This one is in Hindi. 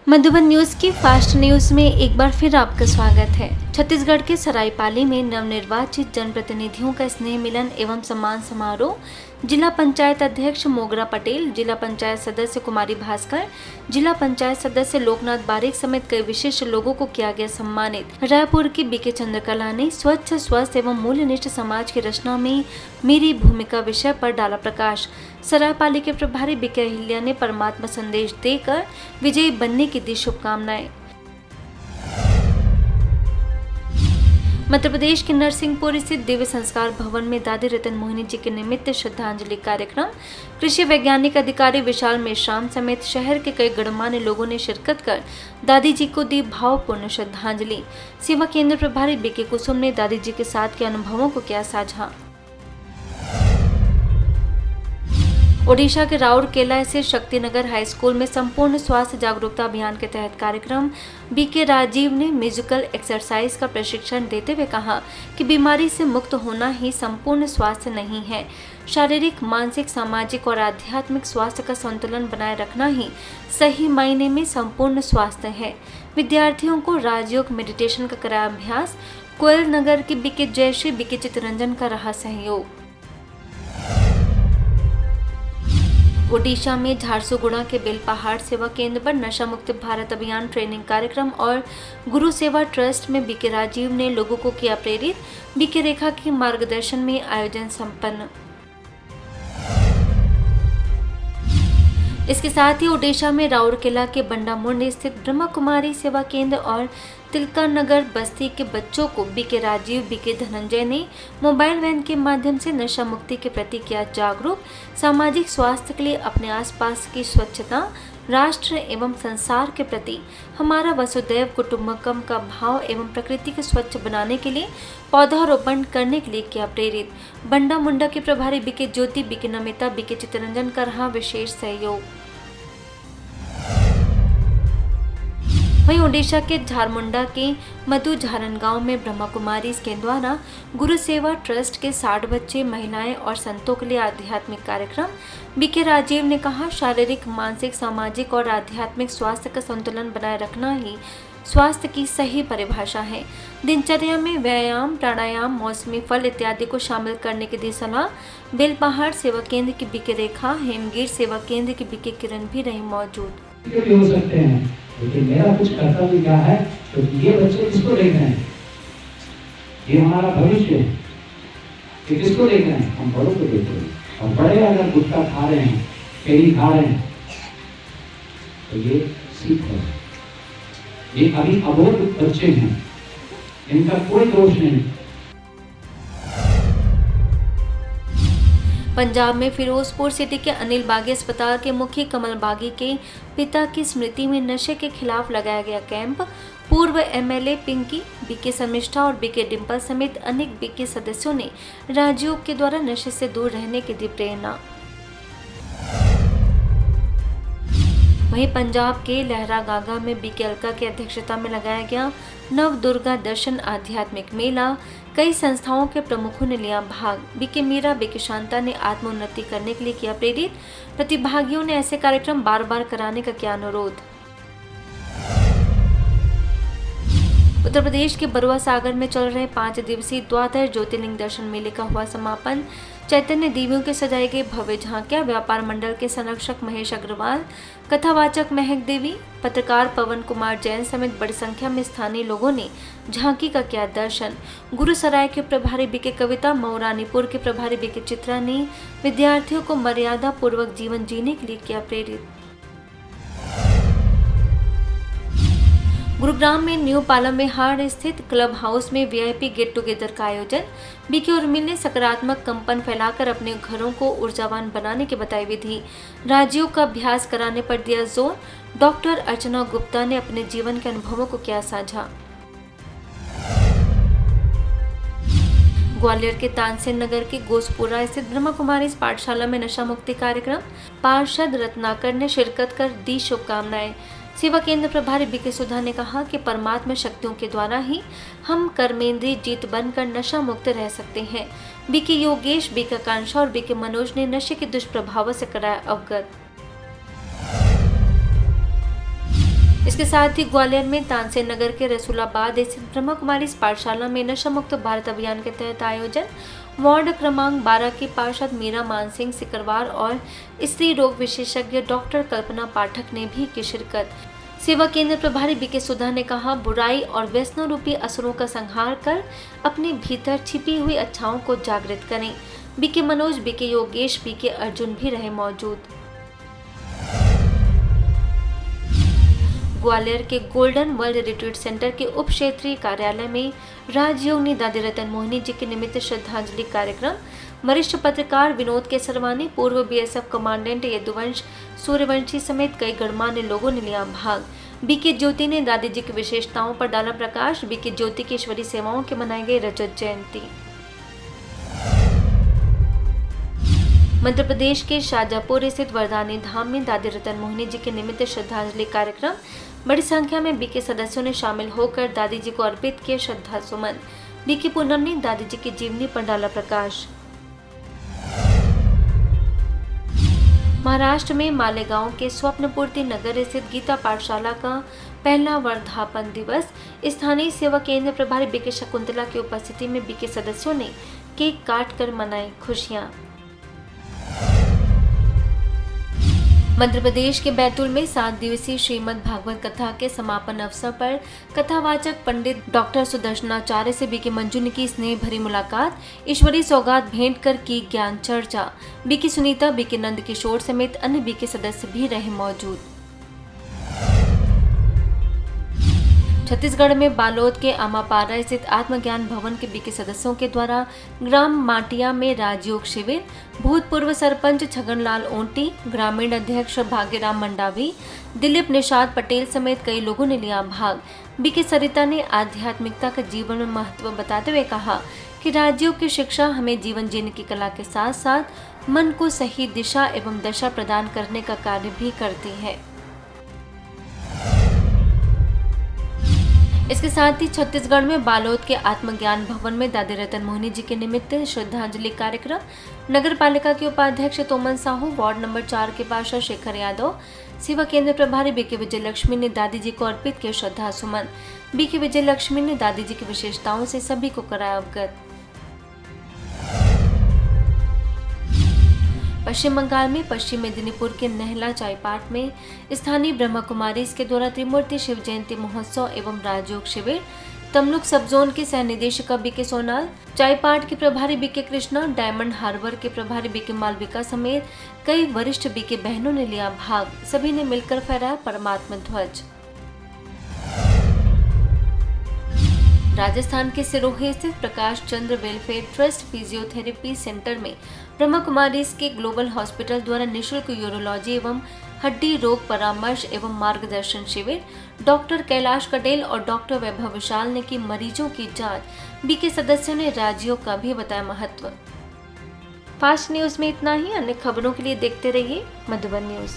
मधुबन न्यूज की फास्ट न्यूज में एक बार फिर आपका स्वागत है। छत्तीसगढ़ के सरायपाली में नवनिर्वाचित जनप्रतिनिधियों का स्नेह मिलन एवं सम्मान समारोह जिला पंचायत अध्यक्ष मोगरा पटेल, जिला पंचायत सदस्य कुमारी भास्कर, जिला पंचायत सदस्य लोकनाथ बारिक समेत कई विशिष्ट लोगों को किया गया सम्मानित। रायपुर की बीके चंद्रकला ने स्वच्छ, स्वस्थ एवं मूल्यनिष्ठ समाज की रचना में मेरी भूमिका विषय पर डाला प्रकाश। सरायपाली के प्रभारी बीके अहिल्या ने परमात्मा संदेश देकर विजयी बनने की दी शुभकामनाएं। मध्य प्रदेश के नरसिंहपुर स्थित दिव्य संस्कार भवन में दादी रतन मोहिनी जी के निमित्त श्रद्धांजलि कार्यक्रम। कृषि वैज्ञानिक अधिकारी विशाल मेश्राम समेत शहर के कई गणमान्य लोगों ने शिरकत कर दादी जी को दी भावपूर्ण श्रद्धांजलि। सेवा केंद्र प्रभारी बीके कुसुम ने दादी जी के साथ के अनुभवों को किया साझा। ओडिशा के राउरकेला स्थित शक्तिनगर हाई स्कूल में संपूर्ण स्वास्थ्य जागरूकता अभियान के तहत कार्यक्रम बीके राजीव ने म्यूजिकल एक्सरसाइज का प्रशिक्षण देते हुए कहा कि बीमारी से मुक्त होना ही संपूर्ण स्वास्थ्य नहीं है। शारीरिक, मानसिक, सामाजिक और आध्यात्मिक स्वास्थ्य का संतुलन बनाए रखना ही सही मायने में संपूर्ण स्वास्थ्य है। विद्यार्थियों को राजयोग मेडिटेशन का कराया अभ्यास। कोयल नगर के बीके जयश्री बीके चितरंजन का रहा सहयोग। ओडिशा में झारसुगुड़ा के बेलपहाड़ सेवा केंद्र पर नशा मुक्त भारत अभियान ट्रेनिंग कार्यक्रम और गुरु सेवा ट्रस्ट में बीके राजीव ने लोगों को किया प्रेरित। बीके रेखा के मार्गदर्शन में आयोजन संपन्न। इसके साथ ही ओडिशा में राउरकेला के बंडामुंड स्थित ब्रह्मा कुमारी सेवा केंद्र और तिलका नगर बस्ती के बच्चों को बीके राजीव बीके धनंजय ने मोबाइल वैन के माध्यम से नशा मुक्ति के प्रति किया जागरूक। सामाजिक स्वास्थ्य के लिए अपने आसपास की स्वच्छता, राष्ट्र एवं संसार के प्रति हमारा वसुदैव कुटुंबकम का भाव एवं प्रकृति को स्वच्छ बनाने के लिए पौधारोपण करने के लिए किया प्रेरित। बंडा मुंडा के प्रभारी बीके ज्योति बीके नमिता बीके चितरंजन का रहा विशेष सहयोग। वहीं ओडिशा के झारमुंडा के मधु झारन गांव में ब्रह्मा कुमारी के द्वारा गुरु सेवा ट्रस्ट के 60 बच्चे, महिलाएं और संतों के लिए आध्यात्मिक कार्यक्रम। बीके राजीव ने कहा, शारीरिक, मानसिक, सामाजिक और आध्यात्मिक स्वास्थ्य का संतुलन बनाए रखना ही स्वास्थ्य की सही परिभाषा है। दिनचर्या में व्यायाम, प्राणायाम, मौसमी फल इत्यादि को शामिल करने की दी सलाह। बेलपहाड़ सेवा केंद्र की बीके रेखा, हेमगीर सेवा केंद्र की बीके किरण भी रही मौजूद। हो सकते हैं, लेकिन मेरा कुछ कर्तव्य क्या है, तो ये बच्चे किसको देख रहे हैं, ये हमारा भविष्य है, ये किसको देख रहे हैं, हम बड़ों को देख रहे हैं। और बड़े अगर गुटखा खा रहे हैं, केली खा रहे हैं, तो ये सीख है। ये अभी अबोध बच्चे हैं, इनका कोई दोष नहीं। पंजाब में फिरोजपुर सिटी के अनिल बागी अस्पताल के मुखी कमल बागी के पिता की स्मृति में नशे के खिलाफ लगाया गया कैंप। पूर्व एमएलए पिंकी, बीके शर्मिष्ठा और बीके डिम्पल समेत अनेक बीके सदस्यों ने राजयोग के द्वारा नशे से दूर रहने की दी प्रेरणा। वहीं पंजाब के लहरागागा में बीके अलका की अध्यक्षता में लगाया गया नव दुर्गा दर्शन आध्यात्मिक मेला। कई संस्थाओं के प्रमुखों ने लिया भाग। बीके मीरा, बीके शांता ने आत्मोन्नति करने के लिए किया प्रेरित। प्रतिभागियों ने ऐसे कार्यक्रम बार बार कराने का किया अनुरोध। उत्तर प्रदेश के बरुआ सागर में चल रहे 5 दिवसीय द्वादश ज्योतिर्लिंग दर्शन मेले का हुआ समापन। चैतन्य देवियों के सजाई गई भव्य झांकियां, व्यापार मंडल के संरक्षक महेश अग्रवाल, कथावाचक महक देवी, पत्रकार पवन कुमार जैन समेत बड़ी संख्या में स्थानीय लोगों ने झांकी का किया दर्शन। गुरुसराय के प्रभारी बीके कविता, मऊरानीपुर के प्रभारी बीके चित्रा ने विद्यार्थियों को मर्यादा पूर्वक जीवन जीने के लिए किया प्रेरित। गुरुग्राम में न्यू पालम विहार स्थित क्लब हाउस में वीआईपी गेट टुगेदर का आयोजन। बीके उर्मिल ने सकारात्मक कंपन फैलाकर अपने घरों को ऊर्जावान बनाने की बताई विधि। राजयोग का अभ्यास कराने पर दिया जोर। डॉक्टर अर्चना गुप्ता ने अपने जीवन के अनुभवों को किया साझा। ग्वालियर के तानसेन नगर के गोसपुरा स्थित ब्रह्मा कुमारी पाठशाला में नशा मुक्ति कार्यक्रम। पार्षद रत्नाकर ने शिरकत कर दी शुभकामनाएं। सेवा केंद्र प्रभारी बीके सुधा ने कहा कि परमात्मा शक्तियों के द्वारा ही हम कर्मेंद्रीय जीत बनकर नशा मुक्त रह सकते हैं। बीके योगेश, बीके आकांक्षा और बीके मनोज ने नशे के दुष्प्रभावों से कराया अवगत। इसके साथ ही ग्वालियर में तानसेन नगर के रसूलाबाद स्थित ब्रह्मा कुमारी पाठशाला में नशा मुक्त भारत अभियान के तहत आयोजन वार्ड क्रमांक 12 की पार्षद मीरा मानसिंह सिकरवार और स्त्री रोग विशेषज्ञ डॉक्टर कल्पना पाठक ने भी की शिरकत। सेवा केंद्र प्रभारी बीके सुधा ने कहा, बुराई और व्यसनों रूपी असुरों का संहार कर अपने भीतर छिपी हुई अच्छाओं को जागृत करें। बीके मनोज, बीके योगेश, बीके अर्जुन भी रहे मौजूद। ग्वालियर के गोल्डन वर्ल्ड रिट्रीट सेंटर के उप क्षेत्रीय कार्यालय में राजयोगिनी दादी रतन मोहिनी जी के निमित्त श्रद्धांजलि कार्यक्रम। वरिष्ठ पत्रकार विनोद केसरवानी, पूर्व बीएसएफ कमांडेंट यदुवंश सूर्यवंशी समेत कई गणमान्य लोगों ने लिया भाग। बीके ज्योति ने दादी जी की विशेषताओं पर डाला प्रकाश। बीके ज्योति की ईश्वरीय सेवाओं के मनाई गई रजत जयंती। मध्य प्रदेश के शाजापुर स्थित वरदानी धाम में दादी रतन मोहिनी जी के निमित्त श्रद्धांजलि कार्यक्रम। बड़ी संख्या में बीके सदस्यों ने शामिल होकर दादी जी को अर्पित किए श्रद्धा सुमन। बीके पूनम ने दादी जी की जीवनी पर डाला प्रकाश। महाराष्ट्र में मालेगांव के स्वप्नपूर्ति नगर स्थित गीता पाठशाला का पहला वर्धापन दिवस स्थानीय सेवा केंद्र प्रभारी बीके शकुंतला की उपस्थिति में बीके सदस्यों ने केक काट कर मनाई खुशियां। मध्य प्रदेश के बैतूल में 7 दिवसीय श्रीमद् भागवत कथा के समापन अवसर पर कथावाचक पंडित डॉक्टर सुदर्शनाचार्य से बीके मंजू ने की स्नेह भरी मुलाकात। ईश्वरीय सौगात भेंट कर की ज्ञान चर्चा। बीके सुनीता, बीके नंद किशोर समेत अन्य बीके सदस्य भी रहे मौजूद। छत्तीसगढ़ में बालोद के आमापारा स्थित आत्मज्ञान भवन के बीके सदस्यों के द्वारा ग्राम माटिया में राजयोग शिविर। भूतपूर्व सरपंच छगनलाल ओंटी, ग्रामीण अध्यक्ष भाग्यराम मंडावी, दिलीप निषाद पटेल समेत कई लोगों ने लिया भाग। बीके सरिता ने आध्यात्मिकता का जीवन में महत्व बताते हुए कहा कि राजयोग की शिक्षा हमें जीवन जीने की कला के साथ साथ मन को सही दिशा एवं दशा प्रदान करने का कार्य भी करती है। इसके साथ ही छत्तीसगढ़ में बालोद के आत्मज्ञान भवन में दादी रतन मोहिनी जी के निमित्त श्रद्धांजलि कार्यक्रम। नगर पालिका के उपाध्यक्ष तोमन साहू, वार्ड नंबर 4 के पार्षद शेखर यादव, सेवा केंद्र प्रभारी बीके विजय लक्ष्मी ने दादी जी को अर्पित किए श्रद्धा सुमन। बीके विजय लक्ष्मी ने दादी जी की विशेषताओं से सभी को कराया अवगत। पश्चिम बंगाल में पश्चिम मेदिनीपुर के नहला चायपाट में स्थानीय ब्रह्मा कुमारी के द्वारा त्रिमूर्ति शिव जयंती महोत्सव एवं राजयोग शिविर। तमलुक सब जोन के सह निदेशक बीके सोनाल, चायपाट के प्रभारी बीके कृष्णा, डायमंड हार्बर के प्रभारी बीके मालविका समेत कई वरिष्ठ बीके बहनों ने लिया भाग। सभी ने मिलकर फहराया परमात्मा ध्वज। राजस्थान के सिरोही स्थित Prakash Chandra welfare trust physiotherapy centre में ब्रह्मा कुमारी के ग्लोबल हॉस्पिटल द्वारा निःशुल्क यूरोलॉजी एवं हड्डी रोग परामर्श एवं मार्गदर्शन शिविर। डॉक्टर कैलाश कटेल और डॉक्टर वैभव विशाल ने की मरीजों की जांच। बीके सदस्यों ने राजयोग का भी बताया महत्व। फास्ट न्यूज में इतना ही। अन्य खबरों के लिए देखते रहिए मधुबन न्यूज।